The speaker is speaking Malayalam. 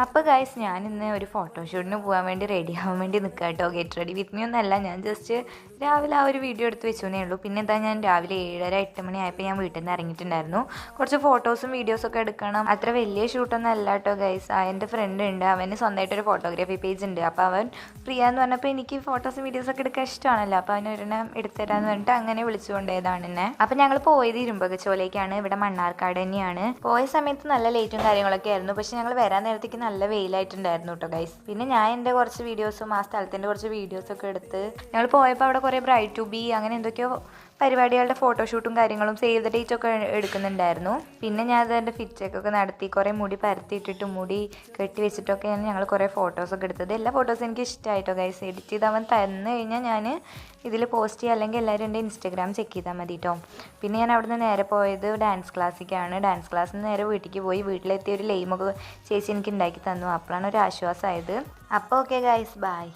അപ്പോൾ ഗൈസ് ഞാനിന്ന് ഒരു ഫോട്ടോഷൂട്ടിന് പോകാൻ വേണ്ടി റെഡി ആവാൻ വേണ്ടി നിൽക്കുക കേട്ടോ. ഗെറ്റ് റെഡി വിത്ത് മീ ഒന്നല്ല, ഞാൻ ജസ്റ്റ് രാവിലെ ആ ഒരു വീഡിയോ എടുത്ത് വെച്ചേ ഉള്ളൂ. പിന്നെ എന്താ, ഞാൻ രാവിലെ 7:30-8 മണി ആയപ്പോൾ ഞാൻ വീട്ടിൽ നിന്ന് ഇറങ്ങിയിട്ടുണ്ടായിരുന്നു. കുറച്ച് ഫോട്ടോസും വീഡിയോസൊക്കെ എടുക്കണം. അത്ര വലിയ ഷൂട്ടൊന്നും അല്ല കേട്ടോ ഗൈസ്. എൻ്റെ ഫ്രണ്ട് ഉണ്ട്, അവന് സ്വന്തമായിട്ടൊരു ഫോട്ടോഗ്രാഫി പേജ് ഉണ്ട്. അപ്പോൾ അവൻ ഫ്രീ ആന്ന് പറഞ്ഞപ്പോൾ എനിക്ക് ഫോട്ടോസും വീഡിയോസൊക്കെ എടുക്കാൻ ഇഷ്ടമാണല്ലോ. അപ്പോൾ അവന് ഒരെണ്ണം എടുത്തുതരാമെന്ന് പറഞ്ഞിട്ട് അങ്ങനെ വിളിച്ചു കൊണ്ടുപോയതാണ് എന്നെ. അപ്പോൾ ഞങ്ങൾ പോയത് ഇരുമ്പകച്ചോലേക്കാണ്, ഇവിടെ മണ്ണാർക്കാട് തന്നെയാണ്. പോയ സമയത്ത് നല്ല ലേറ്റും കാര്യങ്ങളൊക്കെ ആയിരുന്നു. പക്ഷെ ഞങ്ങൾ വരാൻ നേരത്തേക്ക് നല്ല വെയിലായിട്ടുണ്ടായിരുന്നു കേട്ടോ ഗൈസ്. പിന്നെ ഞാൻ എൻ്റെ കുറച്ച് വീഡിയോസും ആ സ്ഥലത്തിൻ്റെ കുറച്ച് വീഡിയോസൊക്കെ എടുത്ത് ഞങ്ങൾ പോയപ്പോൾ അവിടെ കുറേ ബ്രൈഡ് ടു ബി അങ്ങനെ എന്തൊക്കെയോ പരിപാടികളുടെ ഫോട്ടോഷൂട്ടും കാര്യങ്ങളും സേവ് ദ ഡേറ്റ് ഒക്കെ എടുക്കുന്നുണ്ടായിരുന്നു. പിന്നെ ഞാൻ അതിൻ്റെ ഫിറ്റൊക്കെ നടത്തി കുറേ മുടി പരത്തിയിട്ടിട്ട് മുടി കെട്ടി വെച്ചിട്ടൊക്കെയാണ് ഞങ്ങൾ കുറേ ഫോട്ടോസൊക്കെ എടുത്തത്. എല്ലാ ഫോട്ടോസും എനിക്ക് ഇഷ്ടമായിട്ടോ ഗൈസ്. എഡിറ്റ് ചെയ്ത് അവൻ തന്നു കഴിഞ്ഞാൽ ഞാൻ ഇതിൽ പോസ്റ്റ് ചെയ്യുക, അല്ലെങ്കിൽ എല്ലാവരും എൻ്റെ ഇൻസ്റ്റാഗ്രാം ചെക്ക് ചെയ്താൽ മതി കേട്ടോ. പിന്നെ ഞാൻ അവിടുന്ന് നേരെ പോയത് ഡാൻസ് ക്ലാസ്സിലേക്കാണ്. ഡാൻസ് ക്ലാസ്സിൽ നിന്ന് നേരെ വീട്ടിലേക്ക് പോയി. വീട്ടിലെത്തിയ ഒരു ലെയിമൊക്കെ ചേച്ചി എനിക്ക് ഉണ്ടാക്കി തന്നു. അപ്പോഴാണ് ഒരു ആശ്വാസമായത്. അപ്പോൾ ഓക്കെ ഗൈസ്, ബൈ.